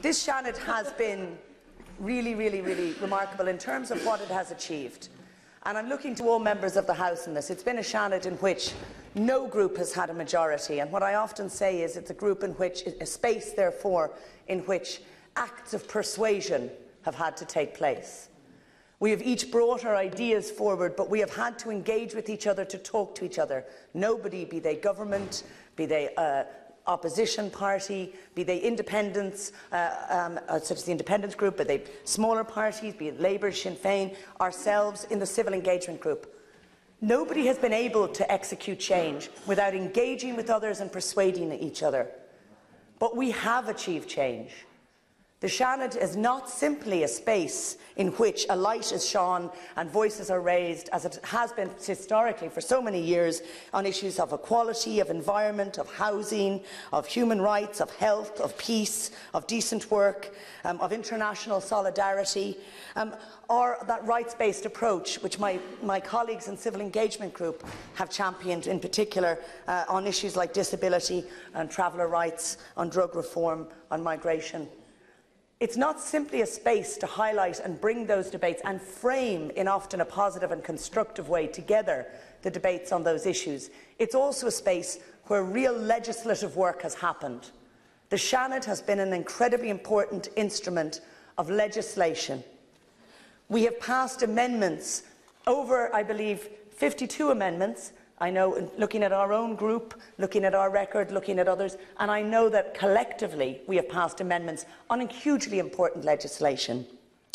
This Seanad has been really, really, really remarkable in terms of what it has achieved. And I'm looking to all members of the House in this. It's been a Seanad in which no group has had a majority. And what I often say is it's a group in which, a space, therefore, in which acts of persuasion have had to take place. We have each brought our ideas forward, but we have had to engage with each other to talk to each other. Nobody, be they government, be they opposition party, be they independents, such as the Independence Group, be they smaller parties, be it Labour, Sinn Féin, ourselves in the civil engagement group. Nobody has been able to execute change without engaging with others and persuading each other. But we have achieved change. The Seanad is not simply a space in which a light is shone and voices are raised, as it has been historically for so many years, on issues of equality, of environment, of housing, of human rights, of health, of peace, of decent work, of international solidarity, or that rights-based approach which my colleagues in Civil Engagement Group have championed, in particular on issues like disability and traveller rights, on drug reform, on migration. It's not simply a space to highlight and bring those debates and frame in often a positive and constructive way together the debates on those issues. It's also a space where real legislative work has happened. The Seanad has been an incredibly important instrument of legislation. We have passed amendments, over, I believe, 52 amendments. I know, looking at our own group, looking at our record, looking at others, and I know that collectively we have passed amendments on hugely important legislation.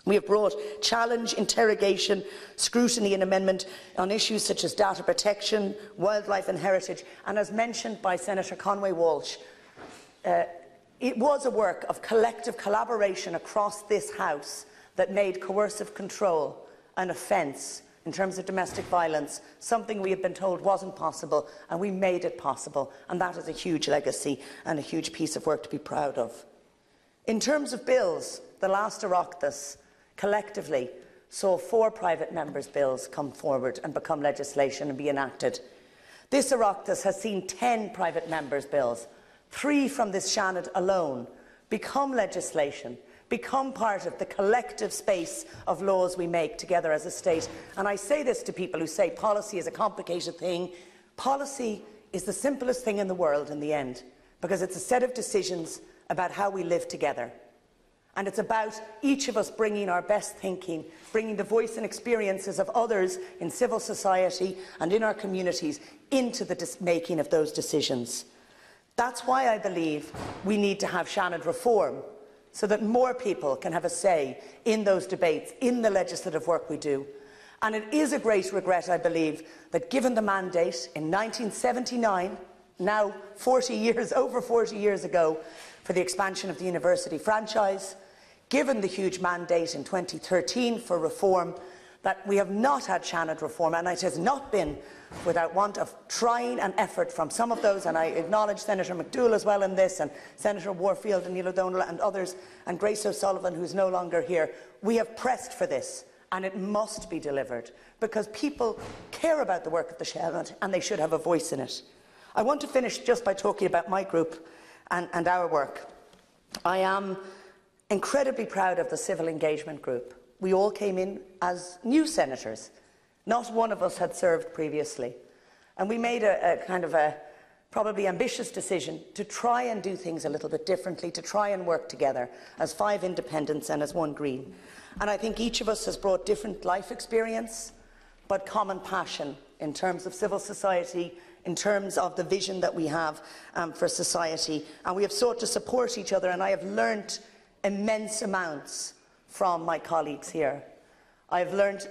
We have brought challenge, interrogation, scrutiny and amendment on issues such as data protection, wildlife and heritage, and as mentioned by Senator Conway Walsh, it was a work of collective collaboration across this House that made coercive control an offence in terms of domestic violence, something we have been told wasn't possible, and we made it possible, and that is a huge legacy and a huge piece of work to be proud of. In terms of bills, the last Oireachtas collectively saw 4 private members' bills come forward and become legislation and be enacted. This Oireachtas has seen 10 private members' bills, 3 from this Seanad alone, become legislation, become part of the collective space of laws we make together as a state. And I say this to people who say policy is a complicated thing. Policy is the simplest thing in the world in the end, because it's a set of decisions about how we live together. And it's about each of us bringing our best thinking, bringing the voice and experiences of others in civil society and in our communities into the making of those decisions. That's why I believe we need to have Seanad reform, so that more people can have a say in those debates, in the legislative work we do. And it is a great regret, I believe, that given the mandate in 1979, now over 40 years ago, for the expansion of the university franchise, given the huge mandate in 2013 for reform, that we have not had Seanad reform, and it has not been without want of trying and effort from some of those, and I acknowledge Senator McDougall as well in this, and Senator Warfield and Neil O'Donnell and others, and Grace O'Sullivan, who is no longer here. We have pressed for this, and it must be delivered, because people care about the work of the Seanad, and they should have a voice in it. I want to finish just by talking about my group and our work. I am incredibly proud of the Civil Engagement Group. We all came in as new senators. Not one of us had served previously. And we made a kind of a probably ambitious decision to try and do things a little bit differently, to try and work together as 5 independents and as 1 Green. And I think each of us has brought different life experience, but common passion in terms of civil society, in terms of the vision that we have for society. And we have sought to support each other, and I have learnt immense amounts from my colleagues here. I've learned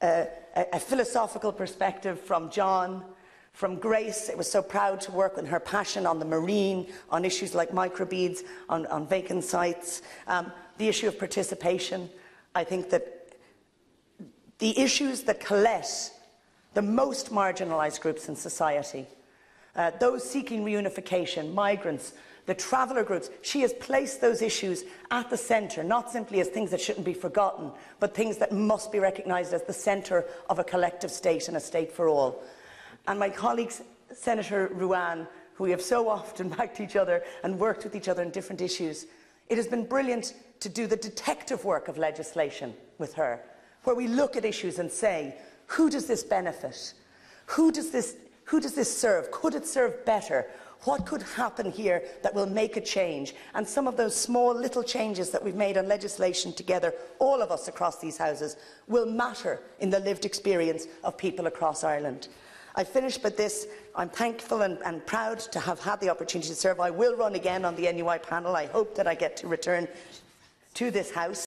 a philosophical perspective from John, from Grace. I was so proud to work on her passion on the marine, on issues like microbeads, on vacant sites, the issue of participation. I think that the issues that collect the most marginalised groups in society, those seeking reunification, migrants, the traveller groups, she has placed those issues at the centre, not simply as things that shouldn't be forgotten, but things that must be recognised as the centre of a collective state and a state for all. And my colleagues, Senator Ruane, who we have so often backed each other and worked with each other on different issues, It has been brilliant to do the detective work of legislation with her, where we look at issues and say, who does this benefit? Who does this serve? Could it serve better? What could happen here that will make a change? And some of those small little changes that we've made on legislation together, all of us across these houses, will matter in the lived experience of people across Ireland. I finish with this. I'm thankful and proud to have had the opportunity to serve. I will run again on the NUI panel. I hope that I get to return to this House.